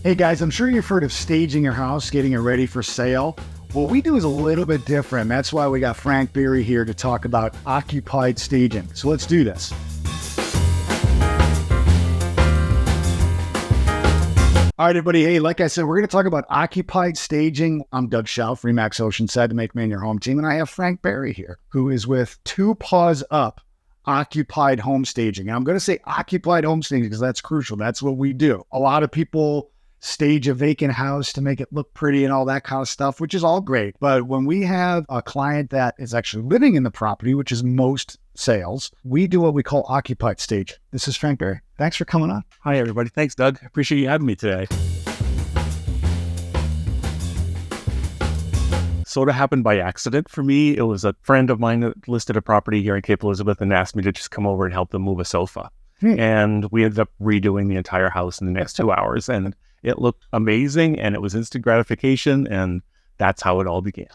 Hey guys, I'm sure you've heard of staging your house, getting it ready for sale. What we do is a little bit different. That's why we got Frank Berry here to talk about occupied staging. So let's do this. All right, everybody. Hey, like I said, we're going to talk about occupied staging. I'm Doug Schauf, Remax Oceanside, the Make Maine Your Home team. And I have Frank Berry here, who is with Two Paws Up, occupied home staging. And I'm going to say occupied home staging because that's crucial. That's what we do. A lot of people stage a vacant house to make it look pretty and all that kind of stuff, which is all great. But when we have a client that is actually living in the property, which is most sales, we do what we call occupied staging. This is Frank Berry. Thanks for coming on. Hi, everybody. Thanks, Doug. Appreciate you having me today. Sort of happened by accident for me. It was a friend of mine that listed a property here in Cape Elizabeth and asked me to just come over and help them move a sofa. And we ended up redoing the entire house in the next 2 hours. And it looked amazing, and it was instant gratification, and that's how it all began.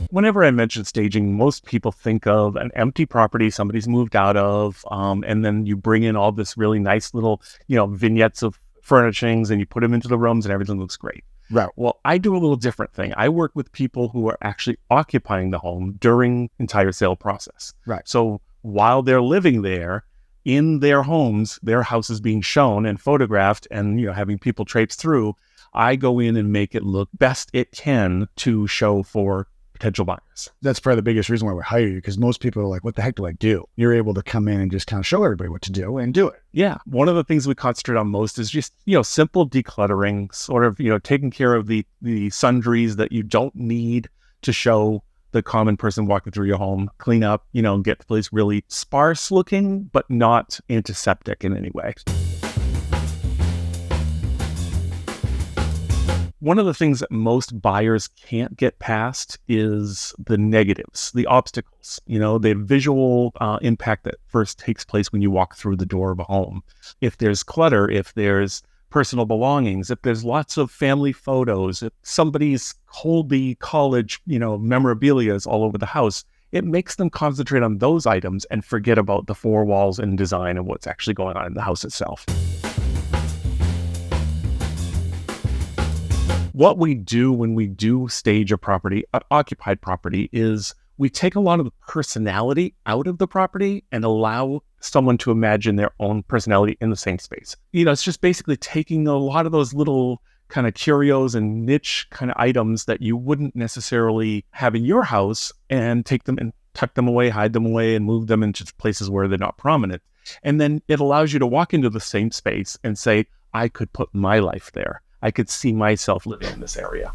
Whenever I mention staging, most people think of an empty property somebody's moved out of, and then you bring in all this really nice little, vignettes of furnishings, and you put them into the rooms, and everything looks great. Right. Well, I do a little different thing. I work with people who are actually occupying the home during the entire sale process. Right. So while they're living there, in their homes, their house is being shown and photographed and, having people traipse through, I go in and make it look best it can to show for potential buyers. That's probably the biggest reason why we hire you, because most people are like, what the heck do I do? You're able to come in and just kind of show everybody what to do and do it. Yeah. One of the things we concentrate on most is just, simple decluttering, sort of, taking care of the sundries that you don't need to show the common person walking through your home, clean up, get the place really sparse looking, but not antiseptic in any way. One of the things that most buyers can't get past is the negatives, the obstacles, the visual impact that first takes place when you walk through the door of a home. If there's clutter, if there's personal belongings, if there's lots of family photos, if somebody's Colby College, memorabilia is all over the house, it makes them concentrate on those items and forget about the four walls and design and what's actually going on in the house itself. What we do when we do stage a property, an occupied property, is we take a lot of the personality out of the property and allow someone to imagine their own personality in the same space. It's just basically taking a lot of those little kind of curios and niche kind of items that you wouldn't necessarily have in your house and take them and tuck them away, hide them away, and move them into places where they're not prominent. And then it allows you to walk into the same space and say, I could put my life there. I could see myself living in this area.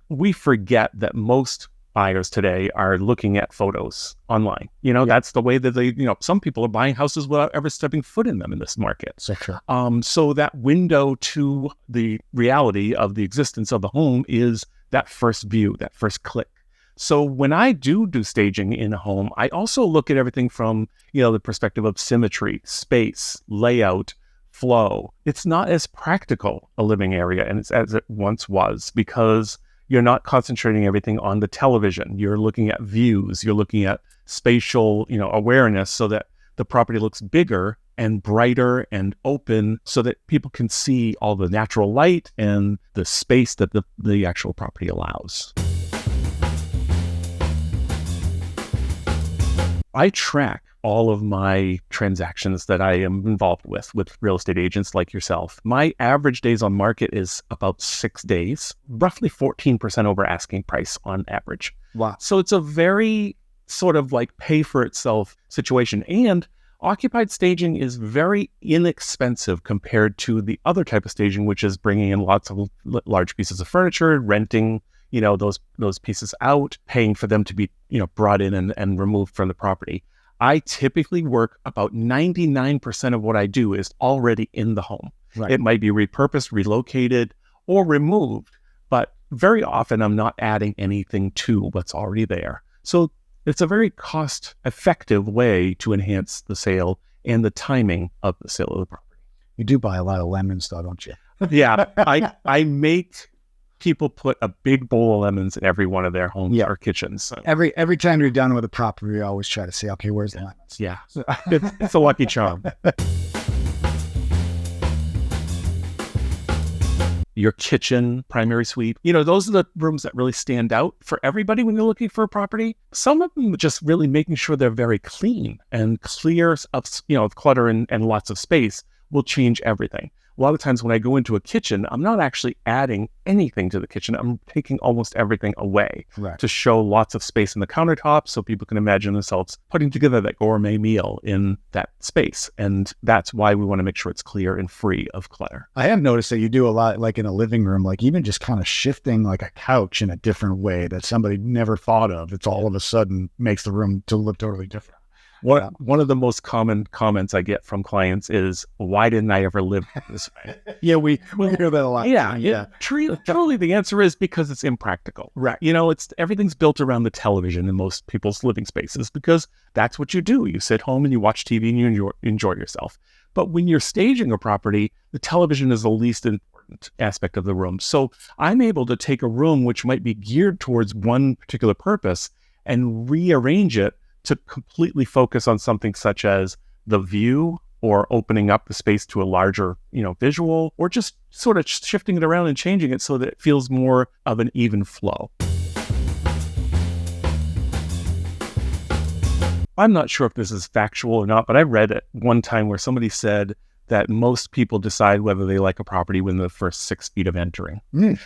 We forget that most buyers today are looking at photos online. That's the way that they, some people are buying houses without ever stepping foot in them in this market. So true. So that window to the reality of the existence of the home is that first view, that first click. So when I do staging in a home, I also look at everything from, the perspective of symmetry, space, layout, flow. It's not as practical a living area as it once was, because you're not concentrating everything on the television. You're looking at views. You're looking at spatial, awareness, so that the property looks bigger and brighter and open, so that people can see all the natural light and the space that the actual property allows. I track all of my transactions that I am involved with real estate agents like yourself. My average days on market is about 6 days, roughly 14% over asking price on average. Wow. So it's a very sort of like pay for itself situation. And occupied staging is very inexpensive compared to the other type of staging, which is bringing in lots of large pieces of furniture, renting those pieces out, paying for them to be, brought in and removed from the property. I typically work about 99% of what I do is already in the home. Right. It might be repurposed, relocated, or removed, but very often I'm not adding anything to what's already there. So it's a very cost-effective way to enhance the sale and the timing of the sale of the property. You do buy a lot of lemons though, don't you? Yeah, I make people put a big bowl of lemons in every one of their homes or kitchens. So, Every time you're done with a property, you always try to say, okay, where's the lemons? yeah, it's a lucky charm. Your kitchen, primary suite, those are the rooms that really stand out for everybody when you're looking for a property. Some of them just really making sure they're very clean and clear of clutter and lots of space will change everything. A lot of times when I go into a kitchen, I'm not actually adding anything to the kitchen. I'm taking almost everything away to show lots of space in the countertops so people can imagine themselves putting together that gourmet meal in that space. And that's why we want to make sure it's clear and free of clutter. I have noticed that you do a lot, like in a living room, like even just kind of shifting like a couch in a different way that somebody never thought of. It's all of a sudden makes the room to look totally different. One of the most common comments I get from clients is, why didn't I ever live this way? Yeah, we hear that a lot. Yeah. Truly, the answer is because it's impractical. Right. Everything's built around the television in most people's living spaces because that's what you do. You sit home and you watch TV and you enjoy yourself. But when you're staging a property, the television is the least important aspect of the room. So I'm able to take a room which might be geared towards one particular purpose and rearrange it to completely focus on something such as the view or opening up the space to a larger, visual, or just sort of shifting it around and changing it so that it feels more of an even flow. I'm not sure if this is factual or not, but I read it one time where somebody said that most people decide whether they like a property within the first 6 feet of entering.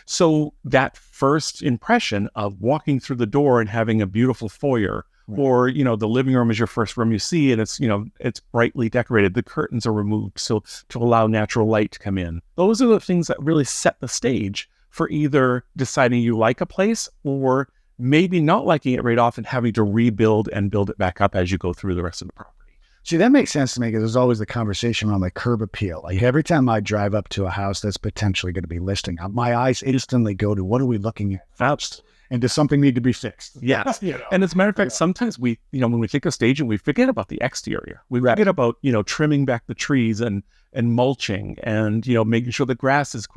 So that first impression of walking through the door and having a beautiful foyer, or, the living room is your first room you see, and it's brightly decorated. The curtains are removed so to allow natural light to come in. Those are the things that really set the stage for either deciding you like a place or maybe not liking it right off and having to rebuild and build it back up as you go through the rest of the property. See, that makes sense to me because there's always the conversation around like curb appeal. Like every time I drive up to a house that's potentially going to be listing, my eyes instantly go to what are we looking at first? And does something need to be fixed? Yes. And as a matter of fact, sometimes we, when we think of staging, we forget about the exterior. We forget about, trimming back the trees and mulching and, making sure the grass is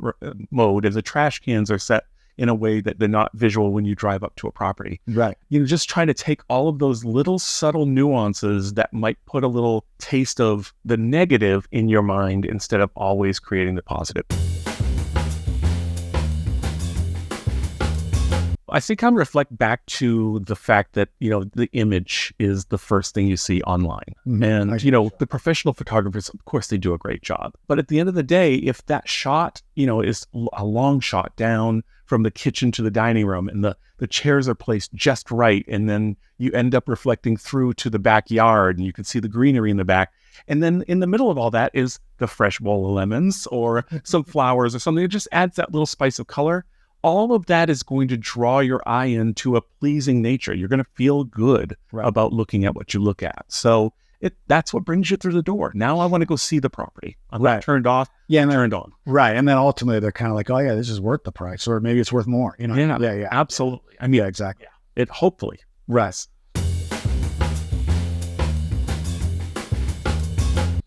mowed and the trash cans are set in a way that they're not visual when you drive up to a property. Right. Just trying to take all of those little subtle nuances that might put a little taste of the negative in your mind instead of always creating the positive. I think I'm reflect back to the fact that, the image is the first thing you see online. And, the professional photographers, of course, they do a great job. But at the end of the day, if that shot, is a long shot down from the kitchen to the dining room and the chairs are placed just right, and then you end up reflecting through to the backyard and you can see the greenery in the back. And then in the middle of all that is the fresh bowl of lemons or some flowers or something. It just adds that little spice of color. All of that is going to draw your eye into a pleasing nature. You're going to feel good about looking at what you look at. So that's what brings you through the door. Now I want to go see the property. I'm not turned off. Yeah, and turned on. Right. And then ultimately they're kind of like, oh yeah, this is worth the price, or maybe it's worth more. Yeah, absolutely. I mean, exactly. Yeah. It hopefully. Right.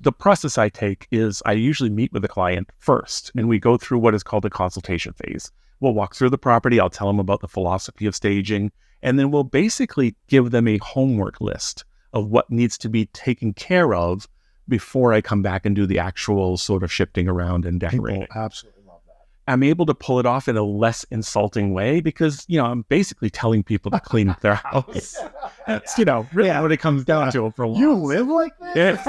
The process I take is I usually meet with the client first, and we go through what is called a consultation phase. We'll walk through the property. I'll tell them about the philosophy of staging, and then we'll basically give them a homework list of what needs to be taken care of before I come back and do the actual sort of shifting around and decorating. People absolutely love that. I'm able to pull it off in a less insulting way because, I'm basically telling people to clean up their house. That's, really what it comes down to for a while. You live like this?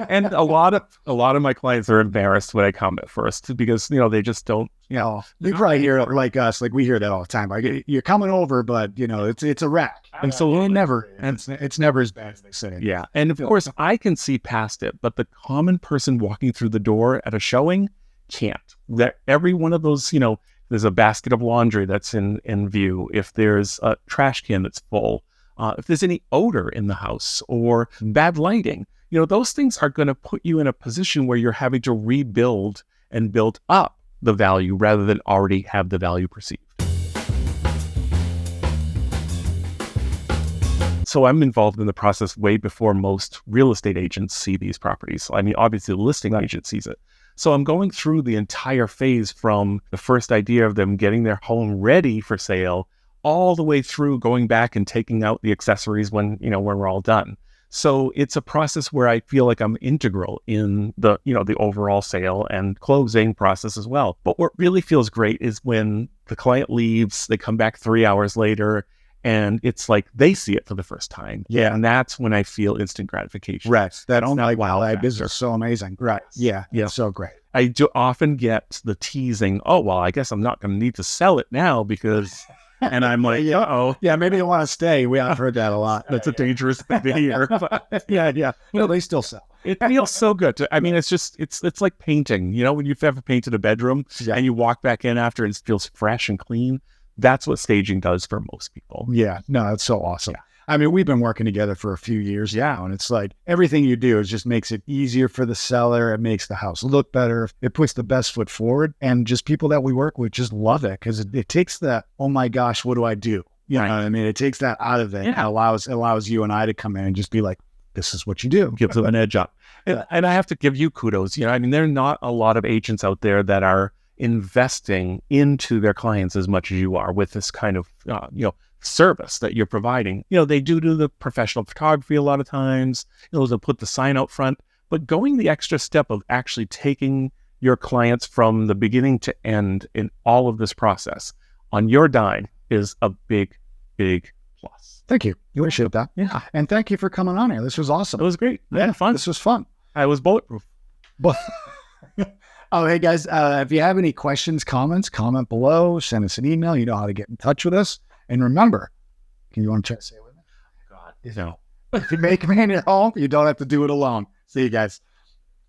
And a lot of my clients are embarrassed when I come at first because, they just don't, you probably hear it like us, like we hear that all the time. Like you're coming over, but it's a rack. And so it's never as bad as they say. Yeah. And of course I can see past it, but the common person walking through the door at a showing can't. That every one of those, there's a basket of laundry that's in view. If there's a trash can that's full, if there's any odor in the house or bad lighting, those things are going to put you in a position where you're having to rebuild and build up the value rather than already have the value perceived. So I'm involved in the process way before most real estate agents see these properties. I mean, obviously the listing agent sees it. So I'm going through the entire phase from the first idea of them getting their home ready for sale all the way through going back and taking out the accessories when we're all done. So it's a process where I feel like I'm integral in the overall sale and closing process as well. But what really feels great is when the client leaves, they come back 3 hours later, and it's like they see it for the first time. Yeah. And that's when I feel instant gratification. Right. That It's own not wow that factor. business is so amazing. Right. Yeah. Yeah. It's so great. I do often get the teasing, oh, well, I guess I'm not going to need to sell it now because, and I'm like, uh-oh. Yeah, maybe they want to stay. I've heard that a lot. That's a dangerous thing to hear. But Yeah. Well, they still sell. it feels so good. I mean, it's like painting. When you've ever painted a bedroom and you walk back in after and it feels fresh and clean, that's what staging does for most people. Yeah. No, it's so awesome. Yeah. I mean, we've been working together for a few years now, and it's like everything you do is just makes it easier for the seller. It makes the house look better. It puts the best foot forward, and just people that we work with just love it because it takes the, oh my gosh, what do I do? You know what I mean? It takes that out of it. Yeah. And allows you and I to come in and just be like, this is what you do. Gives them an edge up. And I have to give you kudos. I mean, there are not a lot of agents out there that are investing into their clients as much as you are with this kind of, service that you're providing. They do the professional photography a lot of times, they'll put the sign out front, but going the extra step of actually taking your clients from the beginning to end in all of this process on your dime is a big, big plus. Thank you. You appreciate that. Yeah. And thank you for coming on here. This was awesome. It was great. I had fun. This was fun. I was bulletproof. But oh, hey guys, if you have any questions, comments, comment below, send us an email. You know how to get in touch with us. And remember, you want to try to say it with me? God, If you make Maine your home, you don't have to do it alone. See you guys.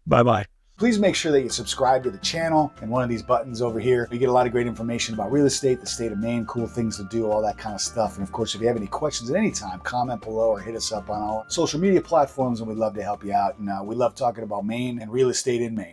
Bye-bye. Please make sure that you subscribe to the channel and one of these buttons over here. You get a lot of great information about real estate, the state of Maine, cool things to do, all that kind of stuff. And of course, if you have any questions at any time, comment below or hit us up on all social media platforms, and we'd love to help you out. And we love talking about Maine and real estate in Maine.